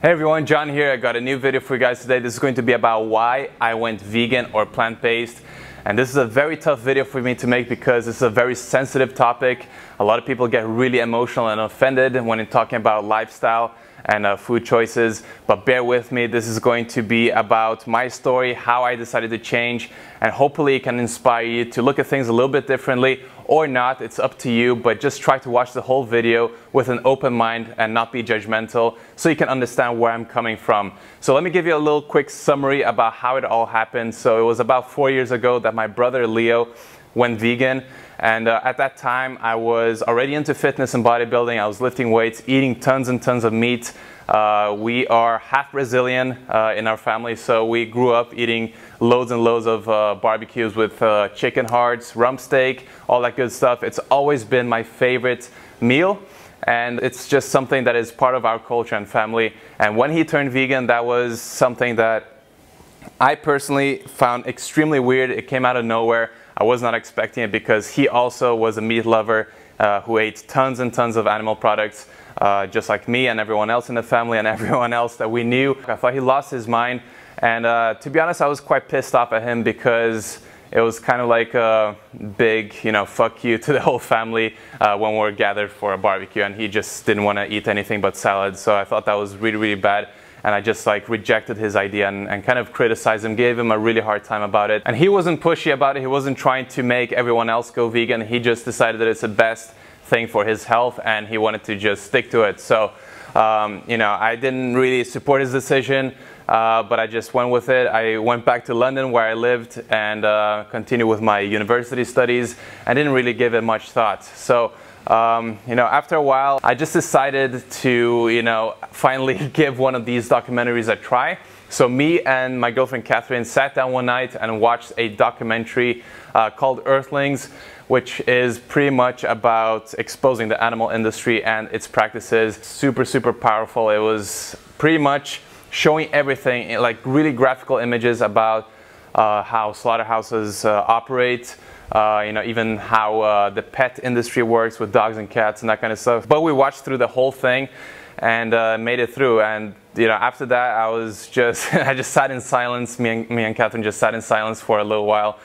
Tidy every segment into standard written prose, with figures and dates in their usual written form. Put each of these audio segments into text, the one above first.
Hey everyone, John here. I got a new video for you guys today. This is going to be about why I went vegan or plant-based. And this is a very tough video for me to make because it's a very sensitive topic. A lot of people get really emotional and offended when talking about lifestyle and food choices, but bear with me. This is going to be about my story, how I decided to change, and hopefully it can inspire you to look at things a little bit differently or not. It's up to you, but just try to watch the whole video with an open mind and not be judgmental so you can understand where I'm coming from. So let me give you a little quick summary about how it all happened. So it was about 4 years ago that my brother Leo went vegan. And at that time, I was already into fitness and bodybuilding. I was lifting weights, eating tons and tons of meat. We are half Brazilian in our family, so we grew up eating loads and loads of barbecues with chicken hearts, rump steak, all that good stuff. It's always been my favorite meal, and it's just something that is part of our culture and family. And when he turned vegan, that was something that I personally found extremely weird. It came out of nowhere. I was not expecting it because he also was a meat lover who ate tons and tons of animal products, just like me and everyone else in the family and everyone else that we knew. I thought he lost his mind, and to be honest, I was quite pissed off at him because it was kind of like a big, fuck you to the whole family when we were gathered for a barbecue, and he just didn't want to eat anything but salad. So I thought that was really, really bad. And I just rejected his idea and kind of criticized him, gave him a really hard time about it. And he wasn't pushy about it. He wasn't trying to make everyone else go vegan. He just decided that it's the best thing for his health, and he wanted to just stick to it. So, I didn't really support his decision, but I just went with it. I went back to London where I lived and continued with my university studies. I didn't really give it much thought. So, after a while, I just decided to, finally give one of these documentaries a try. So me and my girlfriend Catherine sat down one night and watched a documentary called Earthlings, which is pretty much about exposing the animal industry and its practices. Super, super powerful. It was pretty much showing everything, like really graphical images about how slaughterhouses operate. Even how the pet industry works with dogs and cats and that kind of stuff. But we watched through the whole thing and made it through. And after that, I just sat in silence. Me and Catherine just sat in silence for a little while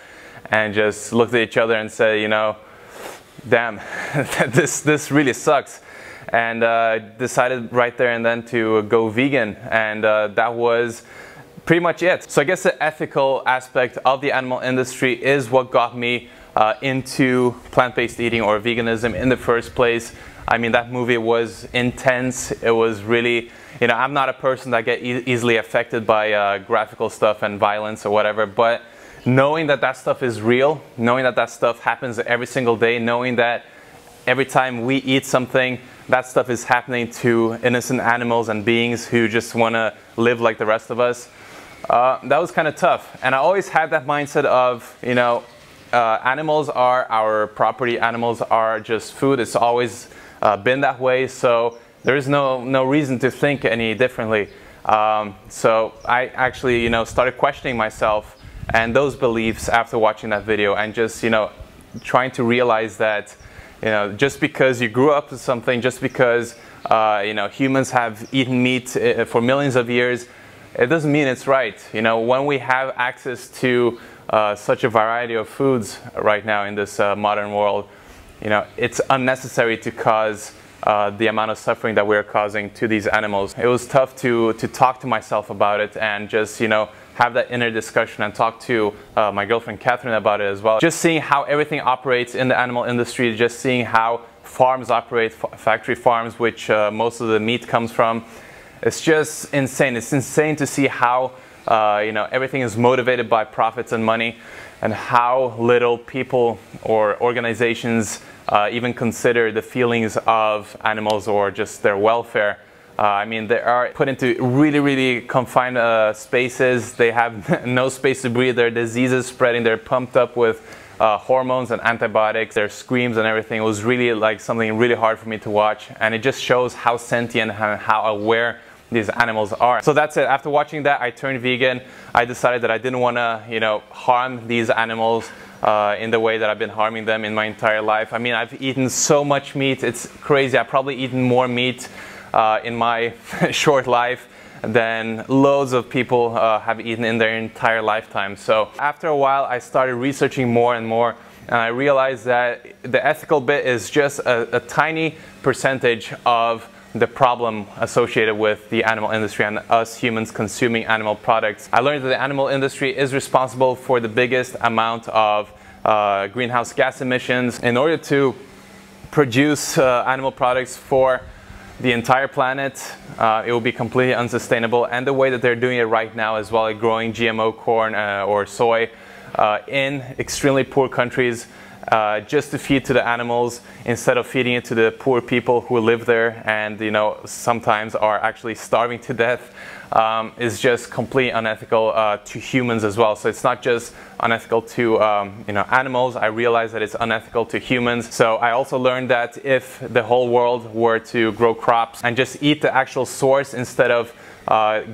and just looked at each other and said, damn, this really sucks. And decided right there and then to go vegan. And that was pretty much it. So I guess the ethical aspect of the animal industry is what got me into plant-based eating or veganism in the first place. I mean, that movie was intense. It was really, I'm not a person that get easily affected by graphical stuff and violence or whatever, but knowing that that stuff is real, knowing that that stuff happens every single day, knowing that every time we eat something, that stuff is happening to innocent animals and beings who just want to live like the rest of us. That was kind of tough. And I always had that mindset of, animals are our property, animals are just food. It's always been that way, so there is no reason to think any differently. So I actually, started questioning myself and those beliefs after watching that video, and just, trying to realize that, just because you grew up with something, just because, humans have eaten meat for millions of years, it doesn't mean it's right. When we have access to such a variety of foods right now in this modern world, it's unnecessary to cause the amount of suffering that we're causing to these animals. It was tough to talk to myself about it and just, have that inner discussion and talk to my girlfriend Catherine about it as well. Just seeing how everything operates in the animal industry, just seeing how farms operate, factory farms, which most of the meat comes from. It's just insane. It's insane to see how everything is motivated by profits and money, and how little people or organizations even consider the feelings of animals or just their welfare. They are put into really, really confined spaces. They have no space to breathe. There are diseases spreading. They're pumped up with hormones and antibiotics. Their screams and everything. It was really something really hard for me to watch, and it just shows how sentient and how aware these animals are. So that's it. After watching that, I turned vegan. I decided that I didn't want to, harm these animals in the way that I've been harming them in my entire life. I've eaten so much meat. It's crazy. I've probably eaten more meat in my short life than loads of people have eaten in their entire lifetime. So after a while, I started researching more and more, and I realized that the ethical bit is just a tiny percentage of the problem associated with the animal industry and us humans consuming animal products. I learned that the animal industry is responsible for the biggest amount of greenhouse gas emissions. In order to produce animal products for the entire planet, it will be completely unsustainable. And the way that they're doing it right now as well, like growing GMO corn or soy in extremely poor countries, just to feed to the animals instead of feeding it to the poor people who live there and, you know, sometimes are actually starving to death, is just completely unethical to humans as well. So it's not just unethical to you know, animals. I realize that it's unethical to humans. So I also learned that if the whole world were to grow crops and just eat the actual source instead of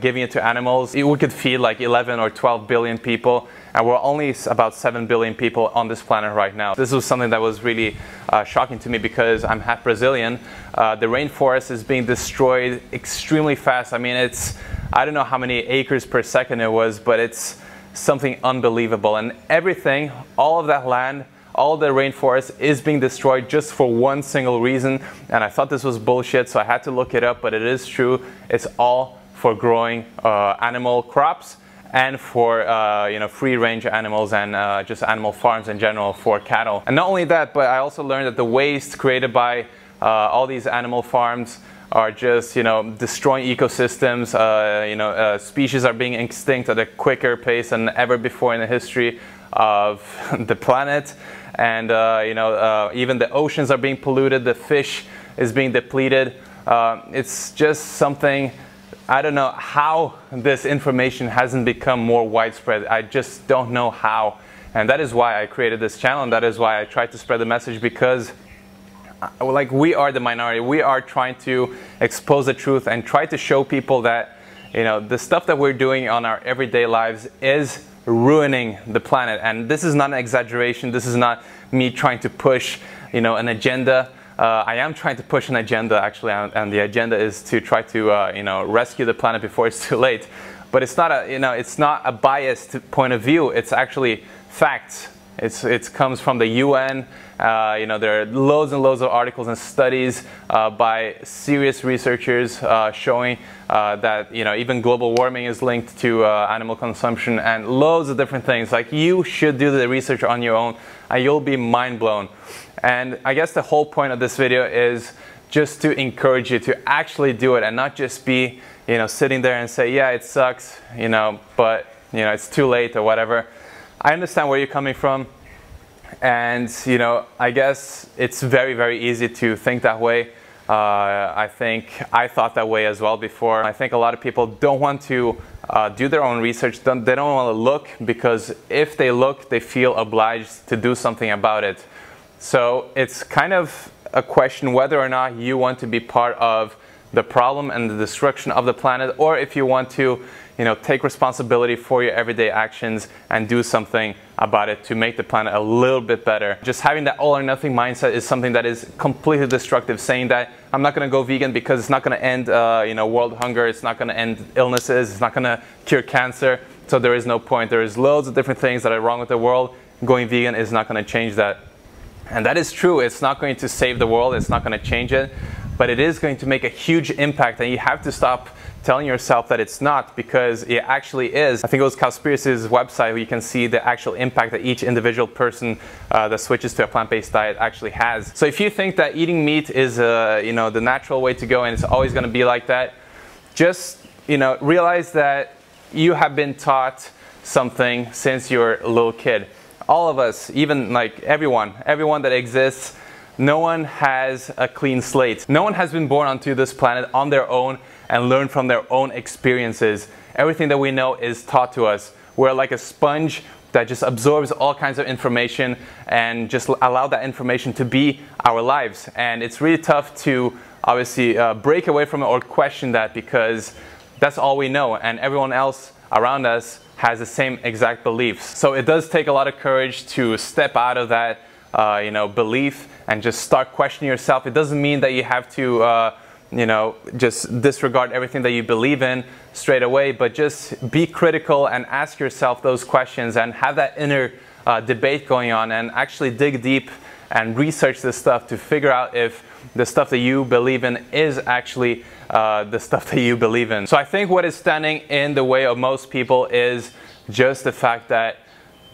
giving it to animals, we could feed like 11 or 12 billion people, and we're only about 7 billion people on this planet right now. This was something that was really shocking to me because I'm half Brazilian. The rainforest is being destroyed extremely fast. I mean, I don't know how many acres per second it was, but it's something unbelievable. And everything, all of that land, all the rainforest is being destroyed just for one single reason. And I thought this was bullshit, so I had to look it up, but it is true. It's all for growing animal crops and for you know, free-range animals and just animal farms in general for cattle. And not only that, but I also learned that the waste created by all these animal farms are just, you know, destroying ecosystems. You know, species are being extinct at a quicker pace than ever before in the history of the planet. And you know, even the oceans are being polluted. The fish is being depleted. It's just something. I don't know how this information hasn't become more widespread. I just don't know how. And that is why I created this channel, and that is why I tried to spread the message, because like, we are the minority. We are trying to expose the truth and try to show people that, you know, the stuff that we're doing on our everyday lives is ruining the planet. And this is not an exaggeration. This is not me trying to push, you know, an agenda. I am trying to push an agenda, actually, and the agenda is to try to you know, rescue the planet before it's too late. But it's not a, you know, it's not a biased point of view. It's actually facts. It comes from the UN. You know, there are loads and loads of articles and studies by serious researchers showing that, you know, even global warming is linked to animal consumption and loads of different things. Like, you should do the research on your own and you'll be mind blown. And I guess the whole point of this video is just to encourage you to actually do it and not just be, you know, sitting there and say, yeah, it sucks, you know, but, you know, it's too late or whatever. I understand where you're coming from. And, you know, I guess it's very, very easy to think that way. I think I thought that way as well before. I think a lot of people don't want to do their own research. They don't want to look, because if they look, they feel obliged to do something about it. So it's kind of a question whether or not you want to be part of the problem and the destruction of the planet, or if you want to, you know, take responsibility for your everyday actions and do something about it to make the planet a little bit better. Just having that all or nothing mindset is something that is completely destructive. Saying that I'm not going to go vegan because it's not going to end you know, world hunger, it's not going to end illnesses, it's not going to cure cancer, so there is no point. There is loads of different things that are wrong with the world. Going vegan is not going to change that. And that is true. It's not going to save the world, it's not going to change it, but it is going to make a huge impact, and you have to stop telling yourself that it's not, because it actually is. I think it was Cowspiracy's website where you can see the actual impact that each individual person that switches to a plant-based diet actually has. So if you think that eating meat is you know, the natural way to go and it's always going to be like that, just, you know, realize that you have been taught something since you're a little kid. All of us, even like everyone that exists, no one has a clean slate. No one has been born onto this planet on their own and learned from their own experiences. Everything that we know is taught to us. We're like a sponge that just absorbs all kinds of information and just allow that information to be our lives. And it's really tough to obviously break away from it or question that, because that's all we know, and everyone else around us has the same exact beliefs. So it does take a lot of courage to step out of that you know, belief and just start questioning yourself. It doesn't mean that you have to you know, just disregard everything that you believe in. straight away, but just be critical and ask yourself those questions and have that inner debate going on, and actually dig deep and research this stuff to figure out if the stuff that you believe in is actually the stuff that you believe in. So I think what is standing in the way of most people is just the fact that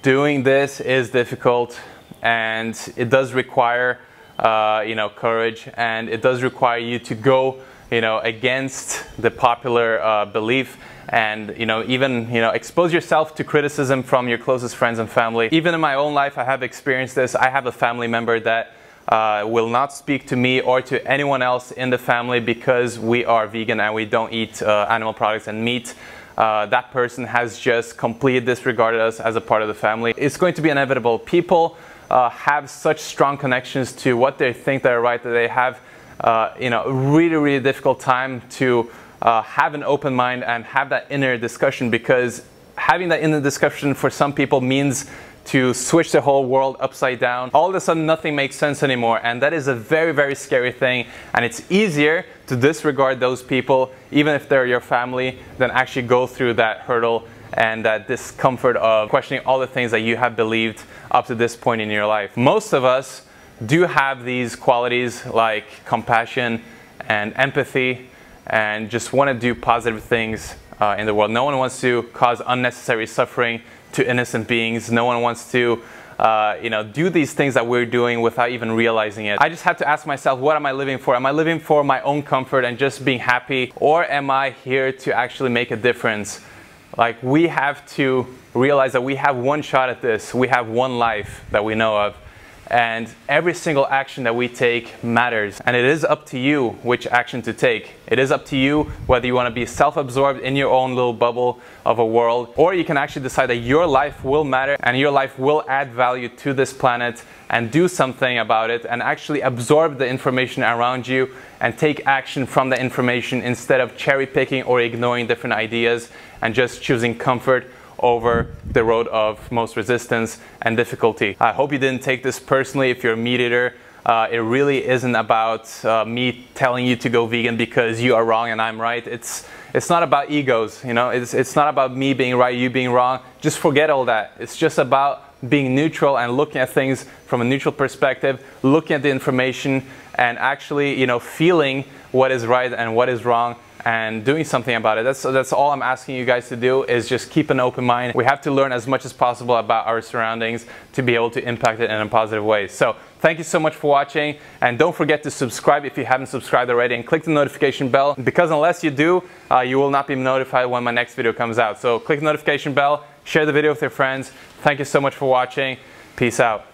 doing this is difficult, and it does require courage, and it does require you to go against the popular belief, and even expose yourself to criticism from your closest friends and family. Even in my own life, I have experienced this. I have a family member that will not speak to me or to anyone else in the family because we are vegan and we don't eat animal products and meat. That person has just completely disregarded us as a part of the family. It's going to be inevitable. People have such strong connections to what they think they're right, that they have really difficult time to have an open mind and have that inner discussion, because having that inner discussion for some people means to switch the whole world upside down. All of a sudden nothing makes sense anymore, and that is a very scary thing, and it's easier to disregard those people, even if they're your family, than actually go through that hurdle and that discomfort of questioning all the things that you have believed up to this point in your life. Most of us do have these qualities like compassion and empathy, and just want to do positive things in the world. No one wants to cause unnecessary suffering to innocent beings. No one wants to do these things that we're doing without even realizing it. I just have to ask myself, what am I living for? Am I living for my own comfort and just being happy, or am I here to actually make a difference? Like, we have to realize that we have one shot at this. We have one life that we know of, and every single action that we take matters, and it is up to you which action to take. It is up to you whether you want to be self-absorbed in your own little bubble of a world, or you can actually decide that your life will matter and your life will add value to this planet, and do something about it and actually absorb the information around you and take action from the information, instead of cherry picking or ignoring different ideas and just choosing comfort over the road of most resistance and difficulty. I hope you didn't take this personally. If you're a meat eater, it really isn't about me telling you to go vegan because you are wrong and I'm right. It's not about egos, it's not about me being right, you being wrong. Just forget all that. It's just about being neutral and looking at things from a neutral perspective, looking at the information and actually, feeling what is right and what is wrong, and doing something about it. That's all I'm asking you guys to do, is just keep an open mind. We have to learn as much as possible about our surroundings to be able to impact it in a positive way. So thank you so much for watching, and don't forget to subscribe if you haven't subscribed already, and click the notification bell, because unless you do, you will not be notified when my next video comes out. So click the notification bell, share the video with your friends. Thank you so much for watching. Peace out.